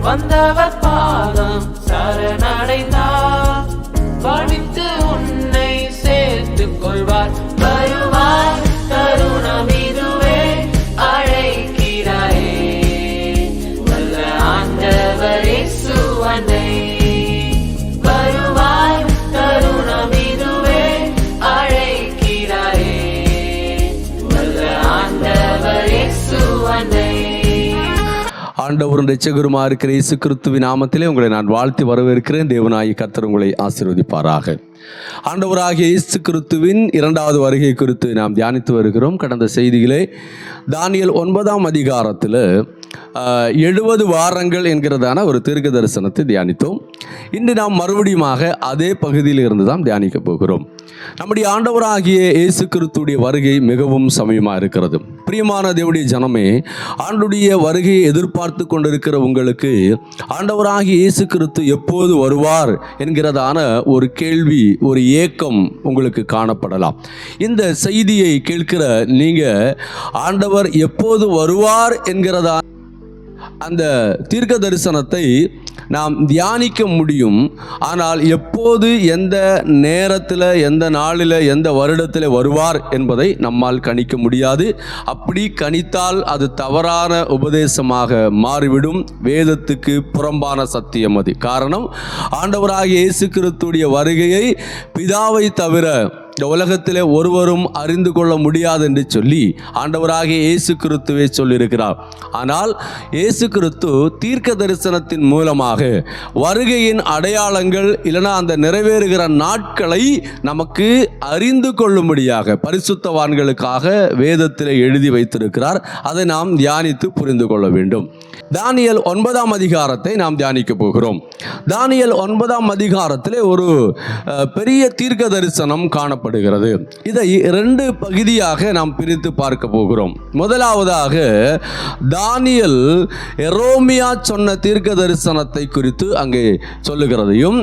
வந்தவர் பாதம் சரணடைந்தார், வாழ்வித்து உன்னை சேர்த்துக் கொள்வார். வருவார் தருணம் இதுவே, அழைக்கிறாரே வல்ல ஆண்டவர் இயேசு அன்னை. வருவாய் தருணம் இதுவே, அழைக்கிறாரே வல்ல ஆண்டவர் இயேசு அன்னை. ஆண்டவரும் இரட்சகருமா இருக்கிற இயேசு கிறிஸ்துவின் நாமத்திலே உங்களை நான் வாழ்த்தி வரவேற்கிறேன். தேவனாகிய கர்த்தர் உங்களை ஆசீர்வதிப்பாராக. ஆண்டவராகிய இயேசு கிறிஸ்துவின் இரண்டாவது வருகை குறித்து நாம் தியானித்து வருகிறோம். கடந்த செய்திகளே தானியேல் 9ஆம் அதிகாரத்தில் 70 வாரங்கள் என்கிறதான ஒரு தீர்க்க தரிசனத்தை தியானித்தோம். இன்று நாம் மறுபடியுமாக அதே பகுதியில் இருந்து தான் தியானிக்க போகிறோம். நம்முடைய ஆண்டவராகிய இயேசு கிறிஸ்துடைய வருகை மிகவும் சமயமாக இருக்கிறது. பிரியமான தேவனுடைய ஜனமே, ஆண்டுடைய வருகையை எதிர்பார்த்து கொண்டிருக்கிற உங்களுக்கு ஆண்டவராகிய இயேசு கிறிஸ்து எப்போது வருவார் என்கிறதான ஒரு கேள்வி, ஒரு ஏக்கம் உங்களுக்கு காணப்படலாம். இந்த செய்தியை கேட்கிற நீங்கள் ஆண்டவர் எப்போது வருவார் என்கிறதா அந்த தீர்க்க தரிசனத்தை நாம் தியானிக்க முடியும். ஆனால் எப்போது, எந்த நேரத்தில், எந்த நாளில், எந்த வருடத்தில் வருவார் என்பதை நம்மால் கணிக்க முடியாது. அப்படி கணித்தால் அது தவறான உபதேசமாக மாறிவிடும். வேதத்துக்கு புறம்பான சத்தியம் அது. காரணம், ஆண்டவராகிய இயேசு கிறிஸ்துடைய வருகையை பிதாவை தவிர இந்த உலகத்திலே ஒருவரும் அறிந்து கொள்ள முடியாது என்று சொல்லி ஆண்டவராகிய இயேசு கிறிஸ்துவே சொல்லியிருக்கிறார். ஆனால் இயேசு கிறிஸ்து தீர்க்க தரிசனத்தின் மூலமாக வருகையின் அடையாளங்கள் இல்லைனா அந்த நிறைவேறுகிற நாட்களை நமக்கு அறிந்து கொள்ளும்படியாக பரிசுத்தவான்களுக்காக வேதத்தில் எழுதி வைத்திருக்கிறார். அதை நாம் தியானித்து புரிந்து கொள்ள வேண்டும். தானியேல் 9ஆம் அதிகாரத்தை நாம் தியானிக்க போகிறோம். தானியேல் 9ஆம் அதிகாரத்திலே ஒரு பெரிய தீர்க்க தரிசனம் காணப்படுகிறது. இதை 2 பகுதியாக நாம் பிரித்து பார்க்க போகிறோம். முதலாவதாக தானியேல் எரேமியா சொன்ன தீர்க்க தரிசனத்தை குறித்து அங்கே சொல்லுகிறதையும்,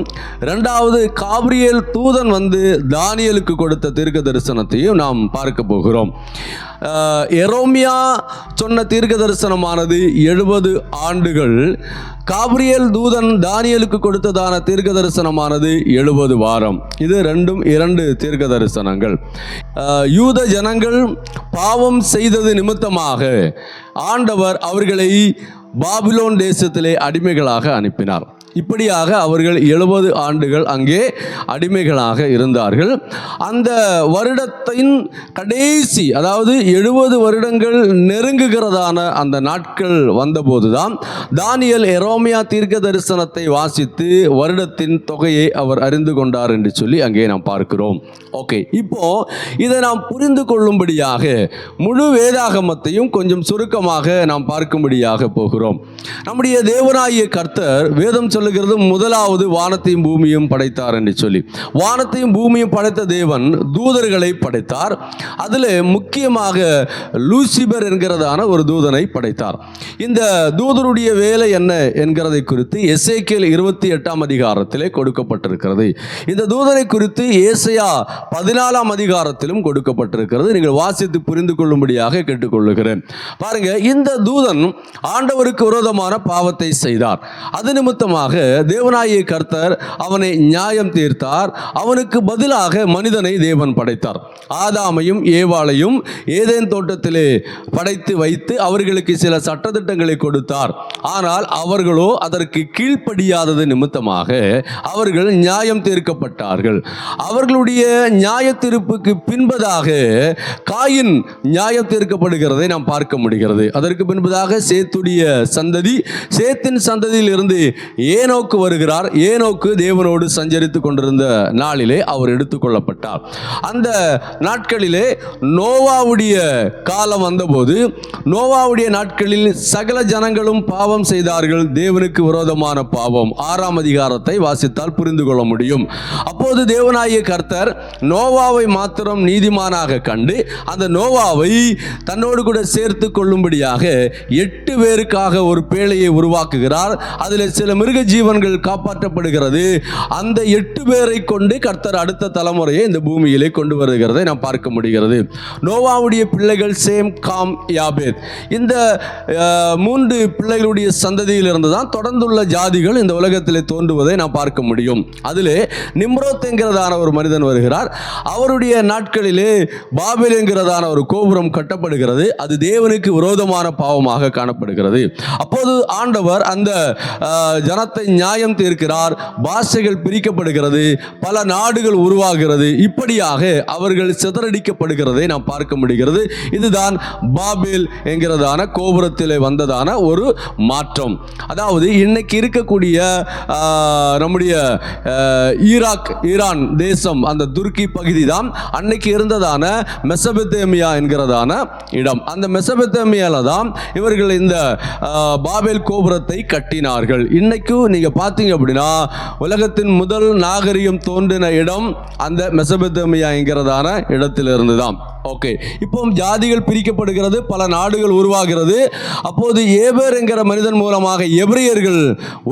இரண்டாவது காபிரியேல் தூதன் வந்து தானியேலுக்கு கொடுத்த தீர்க்க தரிசனத்தையும் நாம் பார்க்க போகிறோம். எரேமியா சொன்ன தீர்க்க தரிசனமானது 70 ஆண்டுகள். காபிரியேல் தூதன் தானியேலுக்கு கொடுத்ததான தீர்க்க தரிசனமானது 70 வாரம். இது ரெண்டும் 2 தீர்க்க தரிசனங்கள். யூத ஜனங்கள் பாவம் செய்தது நிமித்தமாக ஆண்டவர் அவர்களை பாபிலோன் தேசத்திலே அடிமைகளாக அனுப்பினார். இப்படியாக அவர்கள் 70 ஆண்டுகள் அங்கே அடிமைகளாக இருந்தார்கள். அந்த வருடத்தின் கடைசி, அதாவது 70 வருடங்கள் நெருங்குகிறதான அந்த நாட்கள் வந்தபோதுதான் தானியேல் எரேமியா தீர்க்க தரிசனத்தை வாசித்து வருடத்தின் தொகையை அவர் அறிந்து கொண்டார் என்று சொல்லி அங்கே நாம் பார்க்கிறோம். ஓகே, இப்போ இதை நாம் புரிந்து கொள்ளும்படியாக முழு வேதாகமத்தையும் கொஞ்சம் சுருக்கமாக நாம் பார்க்கும்படியாக போகிறோம். நம்முடைய தேவனாகிய கர்த்தர் வேதம் சொல்லுகிறது, முதலாவது வானத்தையும் பூமியும் படைத்தார் என்று சொல்லி. வானத்தையும் பூமியும் படைத்த தேவன் தூதர்களை படைத்தார். அதில் முக்கியமாக லூசிபர் என்கிறதான ஒரு தூதனை படைத்தார். இந்த தூதருடைய வேலை என்ன என்கிறதை குறித்து எசேக்கியேல் 28ஆம் அதிகாரத்திலே கொடுக்கப்பட்டிருக்கிறது. இந்த தூதனை குறித்து ஏசாயா 14ஆம் அதிகாரத்திலும் கொடுக்கப்பட்டிருக்கிறது. நீங்கள் வாசித்து புரிந்து கொள்ளும்படியாக கேட்டுக்கொள்ளுகிறேன். பாருங்க, இந்த தூதன் ஆண்டவருக்கு விரோதமான பாவத்தை செய்தார். அது நிமித்தமாக தேவனாகிய கர்த்தர் அவனை நியாயம் தீர்த்தார். அவனுக்கு பதிலாக மனிதனை தேவன் படைத்தார். ஆதாமையும் ஏவாளையும் ஏதேன் தோட்டத்திலே படைத்து வைத்து அவர்களுக்கு சில சட்டதிட்டங்களை கொடுத்தார். ஆனால் அவர்களோ அதற்கு கீழ்ப்படியாதது நிமித்தமாக அவர்கள் நியாயம் தீர்க்கப்பட்டார்கள். அவர்களுடைய நியாய தீர்ப்புக்கு பின்பதாக காயின் நியாயம் தீர்க்கப்படுகிறதை நாம் பார்க்க முடிகிறது. அதற்கு பின்பதாக சேத்துடைய சந்ததி, சேத்தின் சந்ததியில் இருந்து ஏனோக்கு வருகிறார். ஏனோக்கு தேவனோடு சஞ்சரித்து கொண்டிருந்த நாளிலே அவர் எடுத்துக்கொள்ளப்பட்டார். அந்த நாட்களிலே நோவாவுடைய காலம் வந்தபோது, நோவாவுடைய நாட்களில் சகல ஜனங்களும் பாவம் செய்தார்கள், தேவனுக்கு விரோதமான பாவம். 6ஆம் அதிகாரத்தை வாசித்தால் புரிந்து கொள்ள முடியும். அப்போது தேவனாகிய கர்த்தர் நோவாவை மாத்திரம் நீதிமானாக கண்டு அந்த நோவாவை தன்னோடு கூட சேர்த்து கொள்ளும்படியாக 8 பேருக்காக ஒரு பேழையை உருவாக்குகிறார். அதில் சில மிருக ஜீவன்கள் காப்பாற்றப்படுகிறது. அந்த 8 பேரை கொண்டு கர்த்தர் அடுத்த தலைமுறையை இந்த பூமியிலே கொண்டு வருகிறதை நாம் பார்க்க முடிகிறது. நோவாவுடைய பிள்ளைகள் சேம், காம், யாபேத். இந்த 3 பிள்ளைகளுடைய சந்ததியில் இருந்து தான் தொடர்ந்துள்ள ஜாதிகள் இந்த உலகத்திலே தோன்றுவதை நாம் பார்க்க முடியும். அதிலே நிம்ரோத் என்கிறதான ஒரு மனிதன் வருகிறார். அவருடைய நாட்களிலே பாபேல் என்கிறதான ஒரு கோபுரம் கட்டப்படுகிறது. அது தேவனுக்கு விரோதமான பாவமாக காணப்படுகிறது. அப்போது ஆண்டவர் அந்த ஜனத்தை நியாயம் தீர்க்கிறார். பாஷைகள் பிரிக்கப்படுகிறது, பல நாடுகள் உருவாகிறது. இப்படியாக அவர்கள் சிதறடிக்கப்படுகிறதை நாம் பார்க்க முடிகிறது. இதுதான் பாபேல் என்கிறதான கோபுரத்திலே வந்ததான ஒரு மாற்றம். அதாவது இன்னைக்கு இருக்கக்கூடிய நம்முடைய ஈரான் தேசம், அந்த துருக்கி பகுதி தான் அன்னைக்கு இருந்ததான மெசபெத்தேமியா என்கிறதான இடம். அந்த மெசபெத்தேமியால தான் இவர்கள் இந்த பாபேல் கோபுரத்தை கட்டினார்கள். இன்னைக்கும் நீங்க பார்த்தீங்க அப்படின்னா உலகத்தின் முதல் நாகரிகம் தோன்றின இடம் அந்த மெசபெத்தேமியா என்கிறதான இடத்திலிருந்து தான். ஓகே, இப்போ ஜாதிகள் பிரிக்கப்படுகிறது, பல நாடுகள் உருவாகிறது. அப்போது ஏபேர் என்கிற மனிதன் மூலமாக எபிரேயர்கள்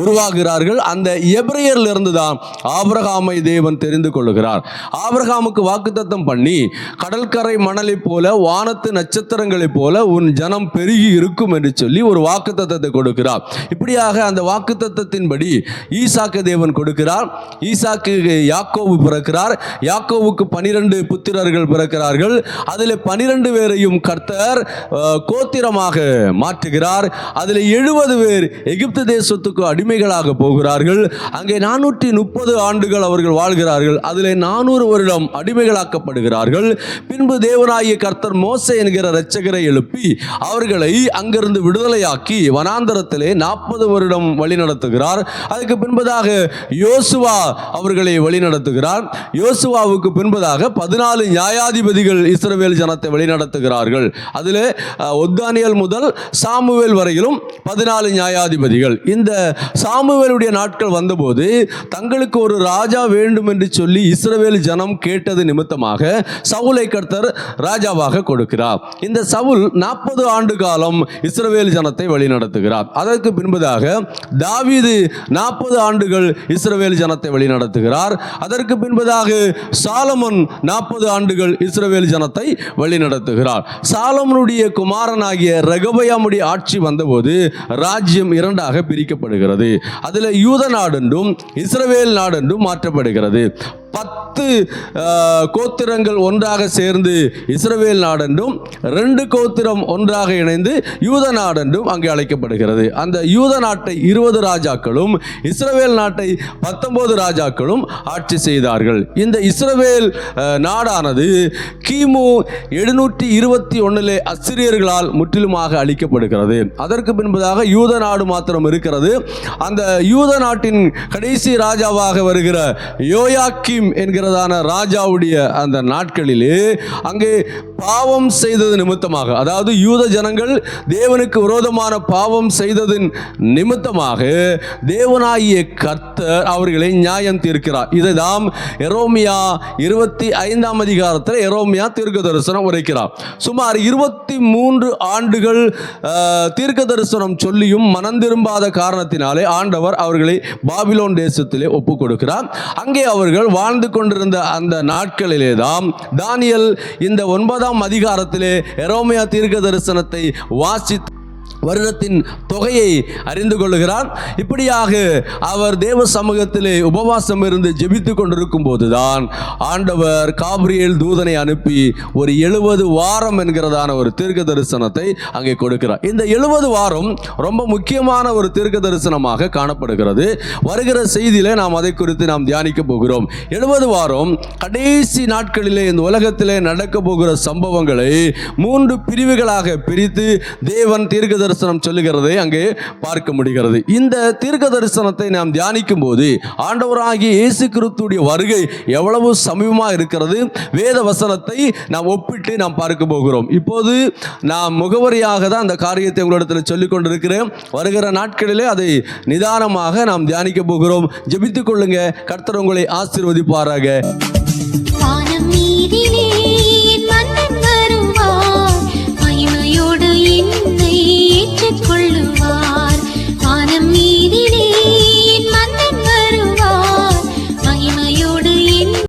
உருவாகிறார்கள். அந்த எபிரேயர்ல இருந்து தான் ஆபிரகாமை தேவன் தெரிந்து கொள்கிறார். ஆபிரகாமுக்கு வாக்குத்தத்தம் பண்ணி கடற்கரை மணலை போல, வானத்து நட்சத்திரங்களைப் போல உன் ஜனம் பெருகி இருக்கும் என்று சொல்லி ஒரு வாக்குத்தத்தத்தை கொடுக்கிறார். இப்படியாக அந்த வாக்குத்தத்தத்தின்படி ஈசாக்கு தேவன் கொடுக்கிறார். ஈசாக்கு யாக்கோபு பிறக்கிறார். யாக்கோவுக்கு 12 புத்திரர்கள் பிறக்கிறார்கள். அதில் 12 பேரையும் கர்த்தர் கோத்திரமாக மாற்றுகிறார். அதில் 70 பேர் எகிப்து தேசத்துக்கு அடிமைகளாக போகிறார்கள். அங்கே 430 ஆண்டுகள் அவர்கள் வாழ்கிறார்கள். அதில் 400 வருடம் அடிமைகளாக்கப்படுகிறார்கள். பின்பு தேவனாகிய கர்த்தர் மோசே என்கிற இரட்சகரை எழுப்பி அவர்களை அங்கிருந்து விடுதலையாக்கி வனாந்தரத்திலே 40 வருடம் வழி நடத்துகிறார். அதுக்கு பின்பதாக யோசுவா அவர்களை வழி நடத்துகிறார். யோசுவாவுக்கு பின்பதாக 14 நியாயாதிபதிகள் இஸ்ரவேல் ஜனத்தை வழிநடத்துகிறார்கள். அதிலே ஒத்தானியல் முதல் சாமுவேல் வரையிலும் 14 நியாயாதிபதிகள். இந்த சாமுவேலுடைய நாட்கள் வந்தபோது தங்களுக்கு ஒரு ராஜா வேண்டும் என்று சொல்லி இஸ்ரவேல் ஜனம் கேட்டது நிமித்தமாக சவுலை கர்த்தர் ராஜாவாக கொடுக்கிறார். இந்த சவுல் 40 ஆண்டு காலம் இஸ்ரவேல் ஜனத்தை வழிநடத்துகிறார். அதற்கு பின்பதாக தாவீது 40 ஆண்டுகள் இஸ்ரவேல் ஜனத்தை வழிநடத்துகிறார். அதற்கு பின்பதாக சாலமோன் 40 ஆண்டுகள் இஸ்ரவேல் ஜனத்தை வழி நடத்துகிறார். சாலமோனுடைய குமாரனாகிய ரெகொபெயாமுடைய ஆட்சி வந்தபோது ராஜ்யம் 2ஆக பிரிக்கப்படுகிறது. அதில் யூத நாடென்றும் இஸ்ரவேல் நாடென்றும் மாற்றப்படுகிறது. 10 கோத்திரங்கள் ஒன்றாக சேர்ந்து இஸ்ரவேல் நாடென்றும் 2 கோத்திரம் ஒன்றாக இணைந்து யூத நாடென்றும் அங்கே அழைக்கப்படுகிறது. அந்த யூத நாட்டை 20 ராஜாக்களும் இஸ்ரவேல் நாட்டை 19 ராஜாக்களும் ஆட்சி செய்தார்கள். இந்த இஸ்ரவேல் நாடானது கிமு 721 அசிரியர்களால் முற்றிலுமாக அழிக்கப்படுகிறது. அதற்கு பின்பதாக யூத நாடு மாத்திரம் இருக்கிறது. அந்த யூத நாட்டின் கடைசி ராஜாவாக வருகிற யோயாக்கீம் என்கிறதான ராஜாவுடைய அந்த நாட்களிலே அங்கே பாவம் செய்தது நிமித்தமாக, அதாவது யூத ஜனங்கள் தேவனுக்கு விரோதமான பாவம் செய்ததின் நிமித்தமாக தேவனாகிய கர்த்தர் அவர்களை நியாயம் தீர்க்கிறார். இதை தான் எரோமியா 25ஆம் அதிகாரத்தில் எரோமியா தீர்க்க தரிசனம் உரைக்கிறார். சுமார் 23 ஆண்டுகள் தீர்க்க தரிசனம் சொல்லியும் மனம் திரும்பாத காரணத்தினாலே ஆண்டவர் அவர்களை பாபிலோன் தேசத்திலே ஒப்பு கொடுக்கிறார். அங்கே அவர்கள் வாழ்ந்து கொண்டிருந்த அந்த நாட்களிலே தான் தானியேல் இந்த 9ஆம் அதிகாரத்திலே எரோமியா தீர்க்க தரிசனத்தை வாசித்து வருடத்தின் தொகையை அறிந்து கொள்கிறார். இப்படியாக அவர் தேவ சமூகத்திலே உபவாசம் இருந்து ஜெபித்து கொண்டிருக்கும் போதுதான் ஆண்டவர் காபிரியேல் தூதனை அனுப்பி ஒரு 70 வாரம் என்கிறதான ஒரு தீர்க்க தரிசனத்தை அங்கே கொடுக்கிறார். இந்த 70 வாரம் ரொம்ப முக்கியமான ஒரு தீர்க்க தரிசனமாக காணப்படுகிறது. வருகிற செய்தியிலே நாம் அதை குறித்து நாம் தியானிக்க போகிறோம். 70 வாரம் கடைசி நாட்களிலே இந்த உலகத்திலே நடக்க போகிற சம்பவங்களை 3 பிரிவுகளாக பிரித்து தேவன் தீர்க்க தரிசனம் சொல்லுகிறதை அங்கே பார்க்க முடிகிறது. இந்த தீர்க்க தரிசனத்தை நாம் தியானிக்கும் போது ஆண்டவராகிய இயேசு கிறிஸ்துவுடைய வருகை எவ்வளவு சமீபமாக இருக்கிறது, வேத வசனத்தை நாம் ஒப்பிட்டு நாம் பார்க்க போகிறோம். இப்போது நாம் முகவரியாக தான் அந்த காரியத்தை உங்களிடத்தில் சொல்லிக் கொண்டிருக்கிறேன். வருகிற நாட்களிலே அதை நிதானமாக நாம் தியானிக்க போகிறோம். ஜெபித்துக் கொள்ளுங்க. கர்த்தர் உங்களை ஆசீர்வதிப்பாராக.